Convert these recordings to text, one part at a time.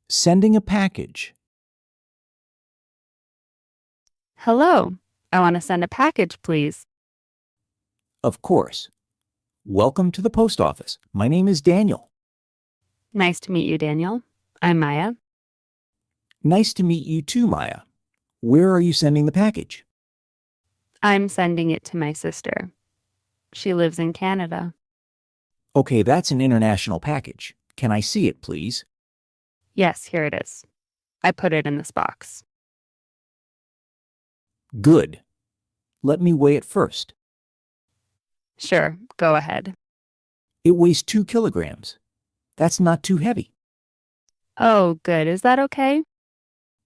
Sending a package. Hello. I want to send a package, please. Of course. Welcome to the post office. My name is Daniel. Nice to meet you, Daniel. I'm Maya. Nice to meet you too, Maya. Where are you sending the package? I'm sending it to my sister. She lives in Canada. Okay, that's an international package. Can I see it, please? Yes, here it is. I put it in this box. Good. Let me weigh it first. Sure, go ahead. It weighs 2 kilograms. That's not too heavy. Oh, good. Is that okay?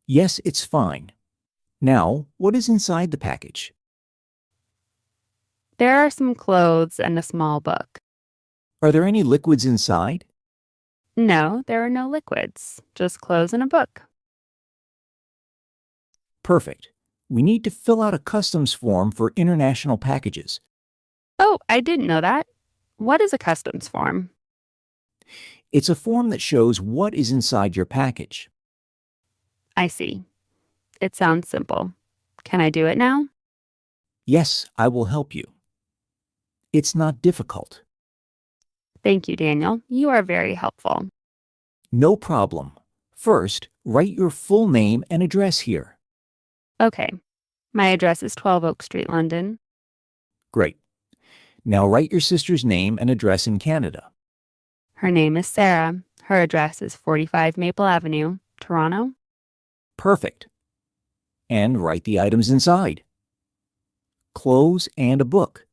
Yes, it's fine. Now, what is inside the package? There are some clothes and a small book. Are there any liquids inside? No, there are no liquids, just clothes and a book. Perfect. We need to fill out a customs form for international packages. Oh, I didn't know that. What is a customs form? It's a form that shows what is inside your package. I see. It sounds simple. Can I do it now? Yes, I will help you. It's not difficult. Thank you, Daniel. You are very helpful. No problem. First, write your full name and address here. Okay. My address is 12 Oak Street, London. Great. Now write your sister's name and address in Canada. Her name is Sarah. Her address is 45 Maple Avenue, Toronto. Perfect. And write the items inside. Clothes and a book.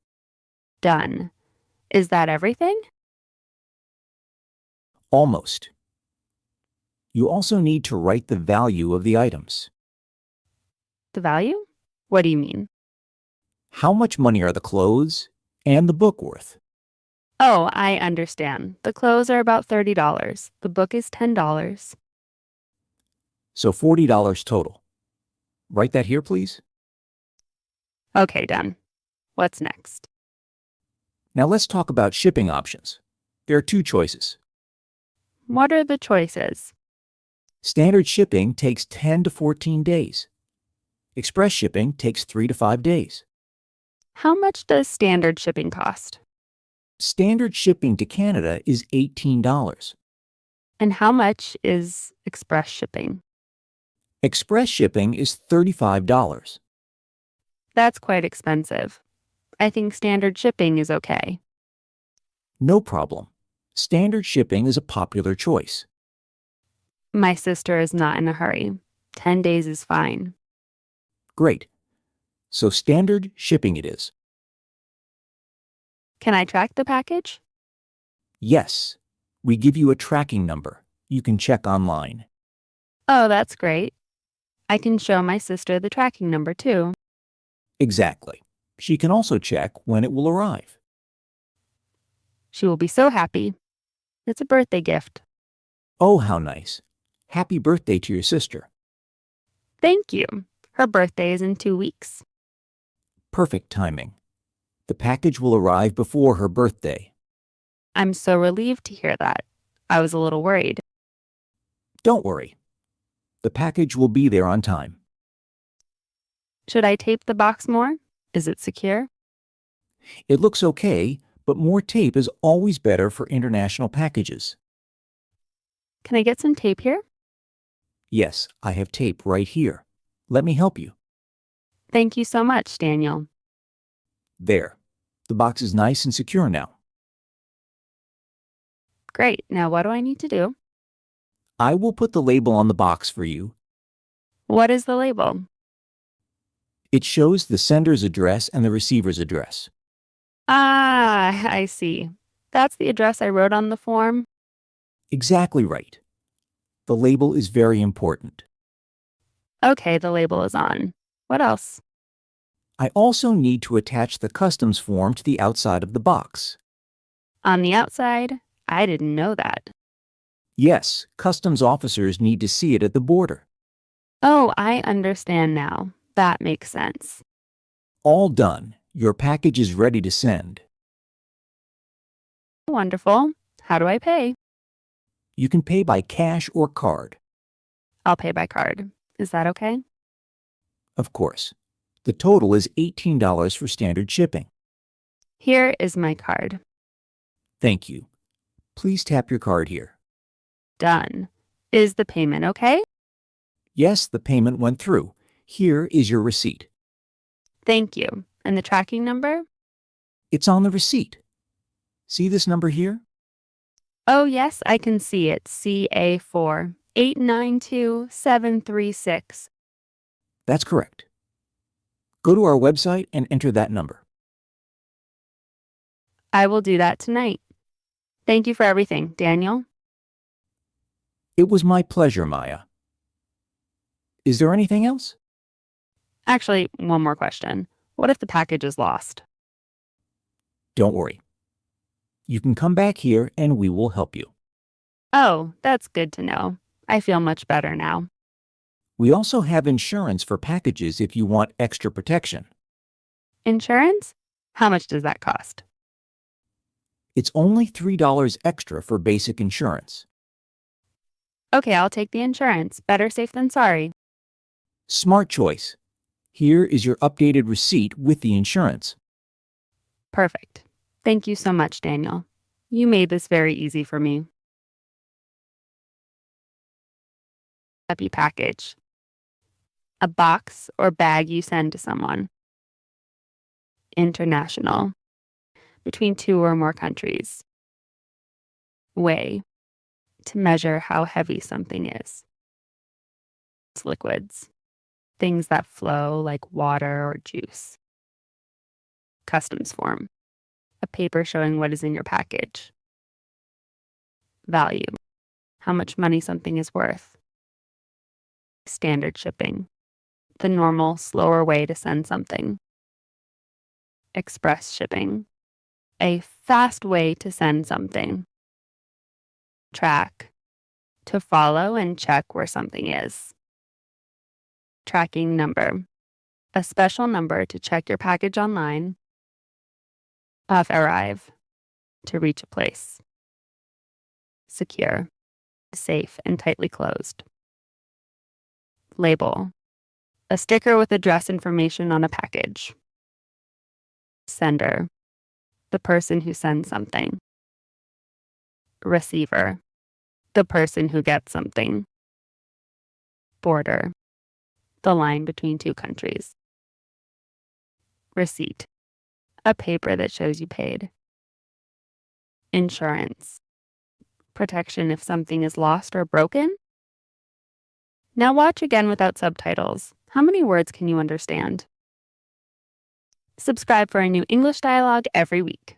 Done. Is that everything? Almost. You also need to write the value of the items. The value? What do you mean? How much money are the clothes and the book worth? Oh, I understand. The clothes are about $30. The book is $10. So $40 total. Write that here, please. Okay, done. What's next? Now let's talk about shipping options. There are 2 choices. What are the choices? Standard shipping takes 10 to 14 days. Express shipping takes 3 to 5 days. How much does standard shipping cost? Standard shipping to Canada is $18. And how much is express shipping? Express shipping is $35. That's quite expensive. I think standard shipping is okay. No problem. Standard shipping is a popular choice. My sister is not in a hurry. 10 days is fine. Great. So standard shipping it is. Can I track the package? Yes. We give you a tracking number. You can check online. Oh, that's great. I can show my sister the tracking number too. Exactly. She can also check when it will arrive. She will be so happy. It's a birthday gift. Oh, how nice. Happy birthday to your sister. Thank you. Her birthday is in 2 weeks. Perfect timing. The package will arrive before her birthday. I'm so relieved to hear that. I was a little worried. Don't worry. The package will be there on time. Should I tape the box more? Is it secure? It looks okay, but more tape is always better for international packages. Can I get some tape here? Yes, I have tape right here. Let me help you. Thank you so much, Daniel. There. The box is nice and secure now. Great. Now what do I need to do? I will put the label on the box for you. What is the label? It shows the sender's address and the receiver's address. Ah, I see. That's the address I wrote on the form. Exactly right. The label is very important. Okay, the label is on. What else? I also need to attach the customs form to the outside of the box. On the outside? I didn't know that. Yes, customs officers need to see it at the border. Oh, I understand now. That makes sense. All done. Your package is ready to send. Wonderful. How do I pay? You can pay by cash or card. I'll pay by card. Is that okay? Of course. The total is $18 for standard shipping. Here is my card. Thank you. Please tap your card here. Done. Is the payment okay? Yes, the payment went through. Here is your receipt. Thank you. And the tracking number? It's on the receipt. See this number here? Oh, yes, I can see it. CA4 892736. That's correct. Go to our website and enter that number. I will do that tonight. Thank you for everything, Daniel. It was my pleasure, Maya. Is there anything else? Actually, one more question. What if the package is lost? Don't worry. You can come back here and we will help you. Oh, that's good to know. I feel much better now. We also have insurance for packages if you want extra protection. Insurance? How much does that cost? It's only $3 extra for basic insurance. Okay, I'll take the insurance. Better safe than sorry. Smart choice. Here is your updated receipt with the insurance. Perfect. Thank you so much, Daniel. You made this very easy for me. Happy package. A box or bag you send to someone. International. Between 2 or more countries. Weigh. To measure how heavy something is. It's liquids. Things that flow like water or juice. Customs form. A paper showing what is in your package. Value. How much money something is worth. Standard shipping. The normal, slower way to send something. Express shipping. A fast way to send something. Track. To follow and check where something is. Tracking number. A special number to check your package online. Arrive. To reach a place. Secure. Safe and tightly closed. Label. A sticker with address information on a package. Sender. The person who sends something. Receiver. The person who gets something. Border. The line between 2 countries. Receipt. A paper that shows you paid. Insurance. Protection if something is lost or broken. Now watch again without subtitles. How many words can you understand? Subscribe for a new English dialogue every week.